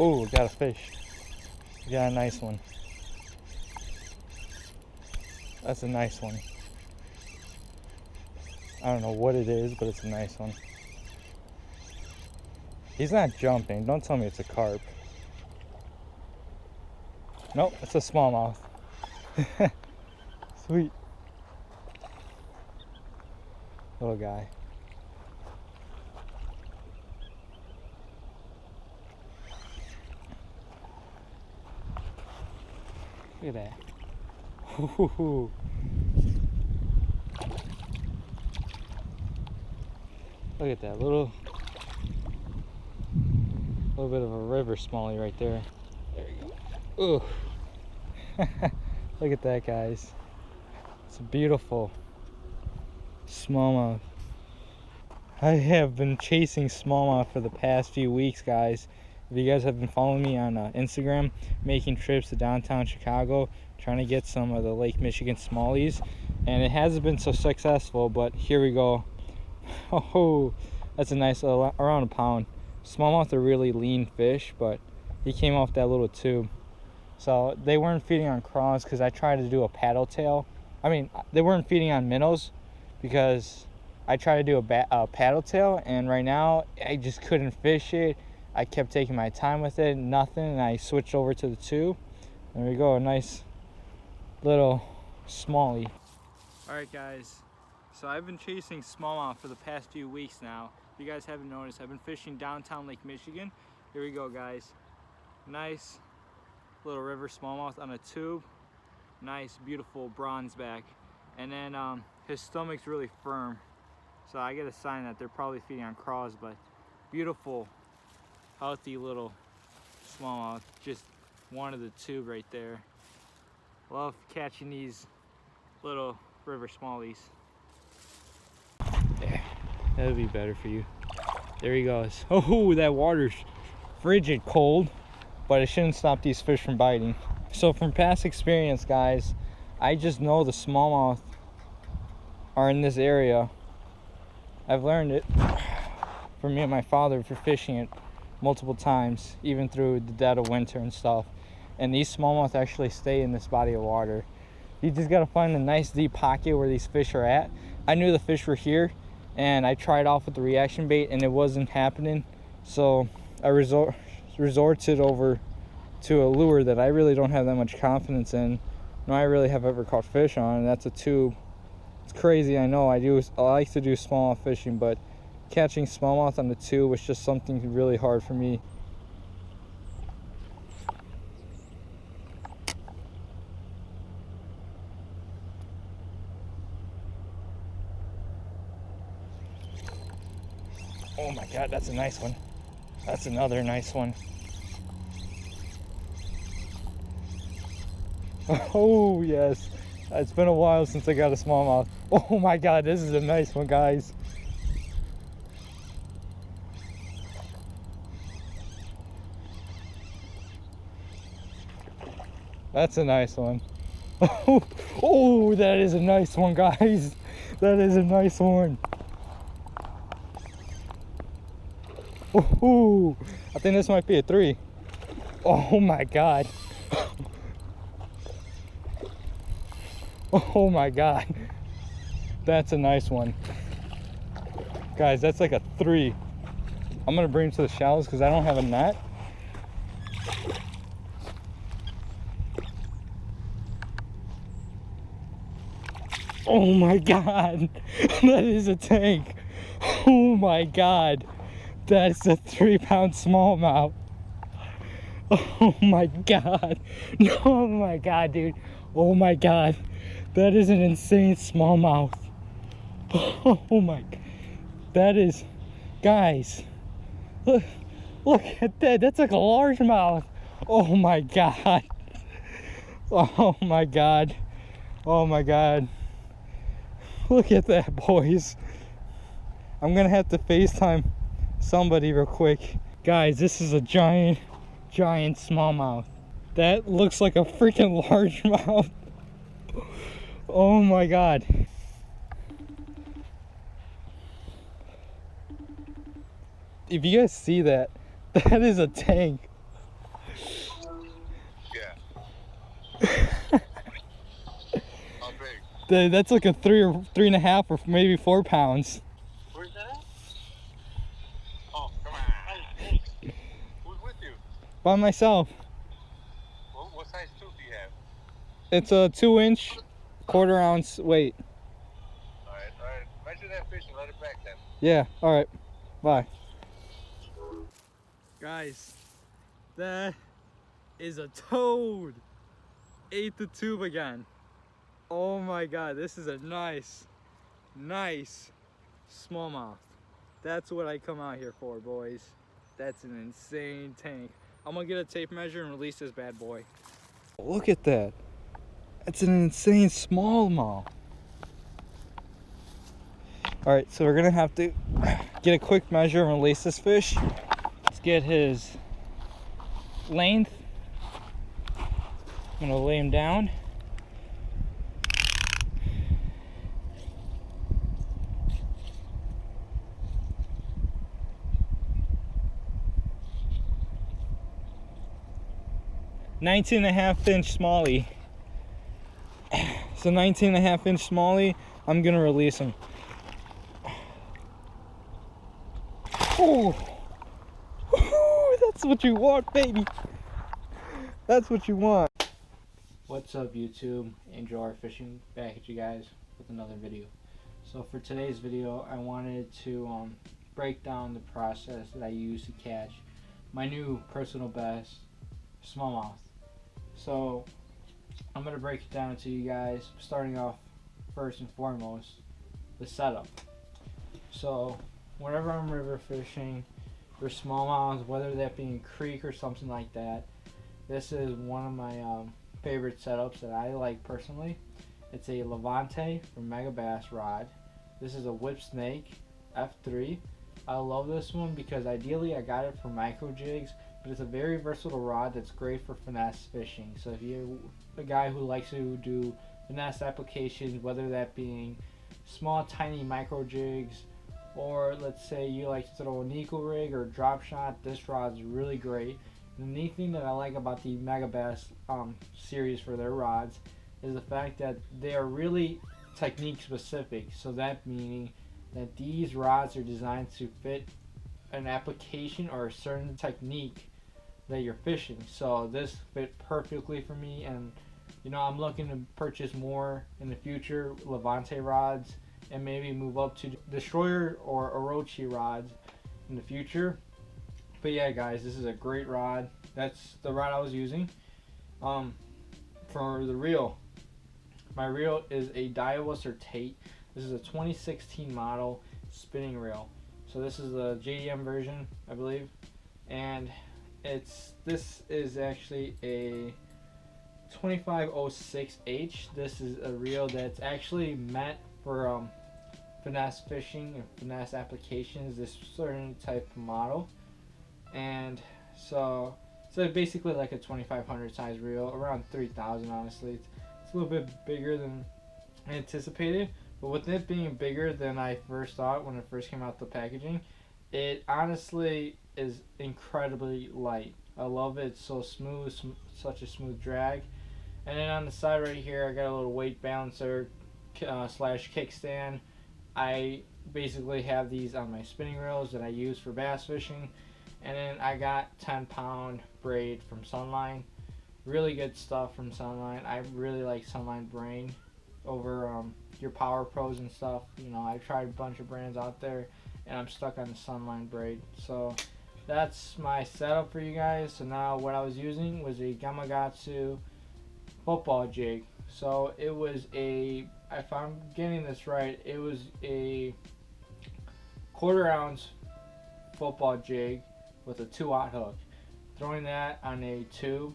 Oh, got a fish. Got a nice one. That's a nice one. I don't know what it is, but it's a nice one. He's not jumping. Don't tell me it's a carp. Nope, it's a smallmouth. Sweet. Little guy. Look at that. Ooh. Look at that little bit of a river smallie right there. There you go. Ooh. Look at that, guys. It's a beautiful smallmouth. I have been chasing smallmouth for the past few weeks, guys. If you guys have been following me on Instagram, making trips to downtown Chicago, trying to get some of the Lake Michigan smallies, and it hasn't been so successful, but here we go. Oh, that's a nice, around a pound. Smallmouth are really lean fish, but he came off that little tube. So they weren't feeding on crawls because I tried to do a paddle tail. I mean, they weren't feeding on minnows because I tried to do a paddle tail, and right now I just couldn't fish it. I kept taking my time with it, nothing, and I switched over to the tube. There we go, a nice little smallie. Alright guys, so I've been chasing smallmouth for the past few weeks now. If you guys haven't noticed, I've been fishing downtown Lake Michigan. Here we go, guys. Nice little river smallmouth on a tube. Nice, beautiful bronze back. And then his stomach's really firm. So I get a sign that they're probably feeding on crawls, but beautiful, healthy little smallmouth. Just one of the tube right there. Love catching these little river smallies. There, that'll be better for you. There he goes. Oh, that water's frigid cold, but it shouldn't stop these fish from biting. So from past experience, guys, I just know the smallmouth are in this area. I've learned it from me and my father for fishing it multiple times, even through the dead of winter and stuff. And these smallmouth actually stay in this body of water. You just gotta find a nice deep pocket where these fish are at. I knew the fish were here, and I tried off with the reaction bait and it wasn't happening. So I resorted over to a lure that I really don't have that much confidence in. No, I really have ever caught fish on, and that's a tube. It's crazy, I know. I like to do smallmouth fishing, but catching smallmouth on the tube was just something really hard for me. Oh my God, that's a nice one. That's another nice one. Oh yes, it's been a while since I got a smallmouth. Oh my God, this is a nice one, guys. That's a nice one. Oh, that is a nice one, guys. That is a nice one. Oh, I think this might be a 3. Oh my God. Oh my God. That's a nice one. Guys, that's like a 3. I'm gonna bring him to the shallows because I don't have a net. Oh my God. That is a tank. Oh my God. That's a 3-pound smallmouth. Oh my God. Oh my God, dude. Oh my God. That is an insane smallmouth. Oh my. That is. Guys. Look at that. That's like a largemouth. Oh my God. Oh my God. Oh my God. Look at that, boys. I'm gonna have to FaceTime somebody real quick. Guys, this is a giant smallmouth. That looks like a freaking largemouth. Oh my God. If you guys see that, that is a tank. Yeah. How big? That's like a 3.5 or maybe 4 pounds. Where's that at? Oh, come on. Who's with you? By myself. What size tube do you have? It's a 2-inch, 1/4 ounce weight. Alright. Measure that fish and let it back then. Yeah, alright. Bye. Guys, that is a toad. Ate the tube again. Oh my god, this is a nice smallmouth. That's what I come out here for, boys. That's an insane tank. I'm gonna get a tape measure and release this bad boy. Look at that. That's an insane smallmouth. Alright, so we're gonna have to get a quick measure and release this fish. Let's get his length. I'm gonna lay him down. "19.5-inch smallie." So 19.5-inch smallie, I'm gonna release him. Oh, that's what you want, baby. That's what you want. What's up, YouTube? Angel Art Fishing back at you guys with another video. So for today's video, I wanted to break down the process that I use to catch my new personal best smallmouth. So I'm gonna break it down to you guys, starting off first and foremost, the setup. So whenever I'm river fishing for smallmouth, whether that be in creek or something like that, this is one of my favorite setups that I like personally. It's a Levante from Megabass rod. This is a Whip Snake F3. I love this one because ideally I got it for micro jigs, but it's a very versatile rod that's great for finesse fishing. So if you're a guy who likes to do finesse applications, whether that being small tiny micro jigs, or let's say you like to throw a Nico rig or drop shot, this rod is really great. The neat thing that I like about the Megabass series for their rods is the fact that they are really technique specific. So that meaning that these rods are designed to fit an application or a certain technique that you're fishing. So this fit perfectly for me, and you know, I'm looking to purchase more in the future Levante rods and maybe move up to Destroyer or Orochi rods in the future. But yeah, guys, this is a great rod. That's the rod I was using. For the reel, my reel is a Daiwa Tate. This is a 2016 model spinning reel. So this is the JDM version, I believe, and this is actually a 2506H. This is a reel that's actually meant for finesse fishing and finesse applications, this certain type of model. And so basically like a 2500 size reel, around 3000 honestly. It's a little bit bigger than anticipated, but with it being bigger than I first thought when it first came out the packaging, it honestly is incredibly light. I love it. It's so smooth, such a smooth drag. And then on the side right here, I got a little weight balancer slash kickstand. I basically have these on my spinning reels that I use for bass fishing. And then I got 10-pound braid from Sunline. Really good stuff from Sunline. I really like Sunline braid over your Power Pros and stuff. You know, I've tried a bunch of brands out there, and I'm stuck on the Sunline braid. So that's my setup for you guys. So now what I was using was a Gamakatsu football jig. So it was a, if I'm getting this right, it was a 1/4 ounce football jig with a 2/0 hook. Throwing that on a tube,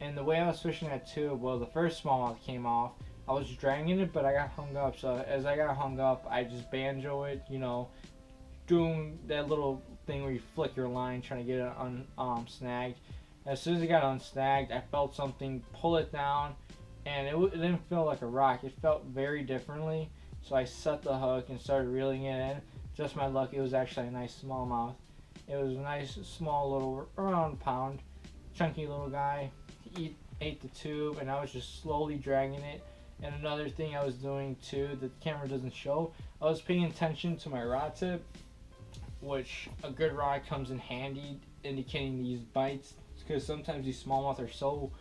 and the way I was fishing that tube, well, the first smallmouth came off. I was dragging it, but I got hung up. So as I got hung up, I just banjo it, you know, doing that little thing where you flick your line trying to get it snagged. As soon as it got unsnagged, I felt something pull it down, and it didn't feel like a rock. It felt very differently. So I set the hook and started reeling it in. Just my luck, it was actually a nice smallmouth. It was a nice small little, around a pound, chunky little guy. He ate the tube, and I was just slowly dragging it. And another thing I was doing too that the camera doesn't show, I was paying attention to my rod tip, which a good rod comes in handy indicating these bites, because sometimes these smallmouth are so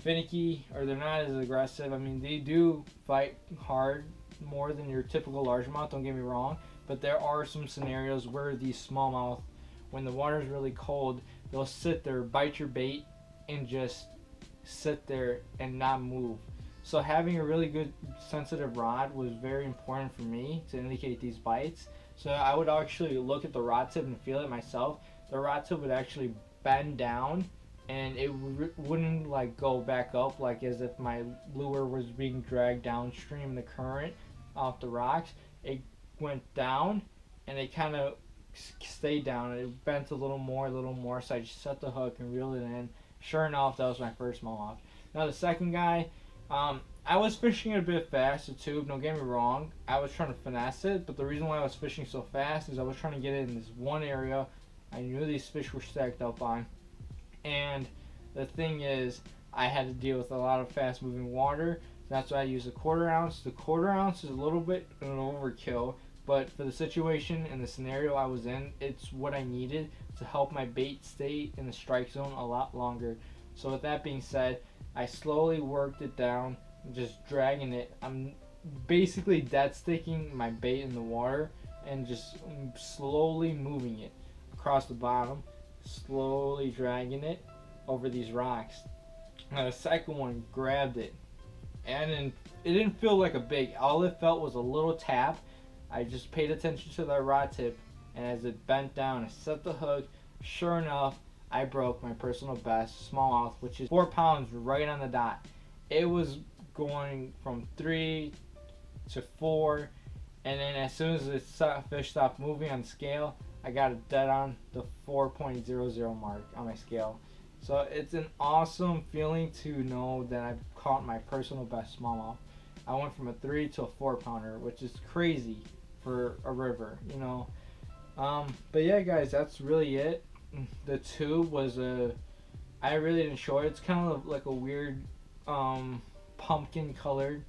finicky, or they're not as aggressive. I mean, they do fight hard more than your typical largemouth, don't get me wrong, but there are some scenarios where these smallmouth, when the water is really cold, they'll sit there, bite your bait, and just sit there and not move. So having a really good sensitive rod was very important for me to indicate these bites. So I would actually look at the rod tip and feel it myself. The rod tip would actually bend down, and it wouldn't like go back up like as if my lure was being dragged downstream in the current off the rocks. It went down, and it kind of stayed down, and it bent a little more, so I just set the hook and reeled it in. Sure enough, that was my first smallmouth. Now the second guy, I was fishing it a bit fast, the tube, don't get me wrong. I was trying to finesse it, but the reason why I was fishing so fast is I was trying to get it in this one area I knew these fish were stacked up on. And the thing is, I had to deal with a lot of fast moving water. That's why I used a 1/4 ounce. The 1/4 ounce is a little bit of an overkill, but for the situation and the scenario I was in, it's what I needed to help my bait stay in the strike zone a lot longer. So with that being said, I slowly worked it down, just dragging it. I'm basically dead sticking my bait in the water and just slowly moving it across the bottom, slowly dragging it over these rocks. Now the second one grabbed it, and then it didn't feel like a big, all it felt was a little tap. I just paid attention to the rod tip, and as it bent down, I set the hook. Sure enough, I broke my personal best smallmouth, which is 4 pounds right on the dot. It was going from 3 to 4, and then as soon as the fish stopped moving on the scale, I got it dead on the 4.00 mark on my scale. So it's an awesome feeling to know that I've caught my personal best smallmouth. I went from a 3 to a 4 pounder, which is crazy for a river, you know. But yeah, guys, that's really it. The tube was I really enjoyed it. It's kind of like a weird pumpkin colored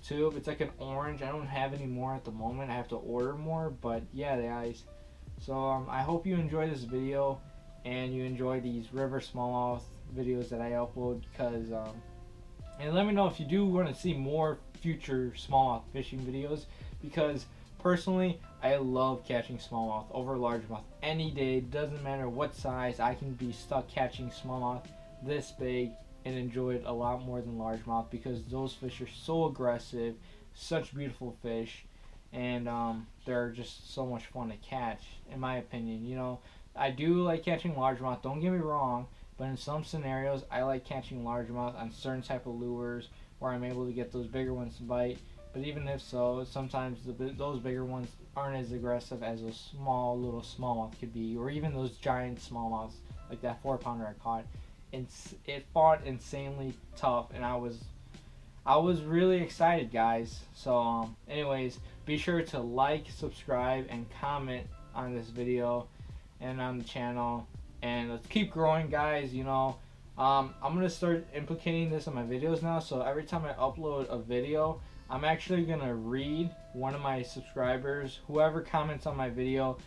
tube. It's like an orange. I don't have any more at the moment. I have to order more, but yeah, guys. So I hope you enjoy this video and you enjoy these river smallmouth videos that I upload, because and let me know if you do want to see more future smallmouth fishing videos, because personally I love catching smallmouth over largemouth any day. Doesn't matter what size, I can be stuck catching smallmouth this big and enjoy it a lot more than largemouth, because those fish are so aggressive, such beautiful fish, and they're just so much fun to catch, in my opinion. You know, I do like catching largemouth, don't get me wrong, but in some scenarios I like catching largemouth on certain type of lures where I'm able to get those bigger ones to bite. But even if so, sometimes those bigger ones aren't as aggressive as those small little smallmouth could be, or even those giant smallmouths like that 4 pounder I caught. It fought insanely tough, and I was really excited, guys. So anyways, be sure to like, subscribe, and comment on this video and on the channel, and let's keep growing, guys. You know, I'm gonna start implicating this in my videos now, so every time I upload a video, I'm actually gonna read one of my subscribers, whoever comments on my video,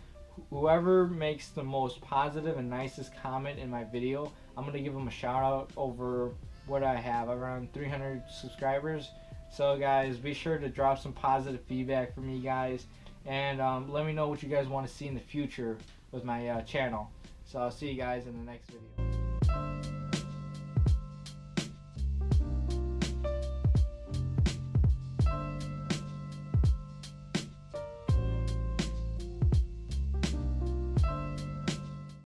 whoever makes the most positive and nicest comment in my video, I'm gonna give them a shout out over what I have, around 300 subscribers. So guys, be sure to drop some positive feedback for me, guys, and let me know what you guys want to see in the future with my channel. So I'll see you guys in the next video.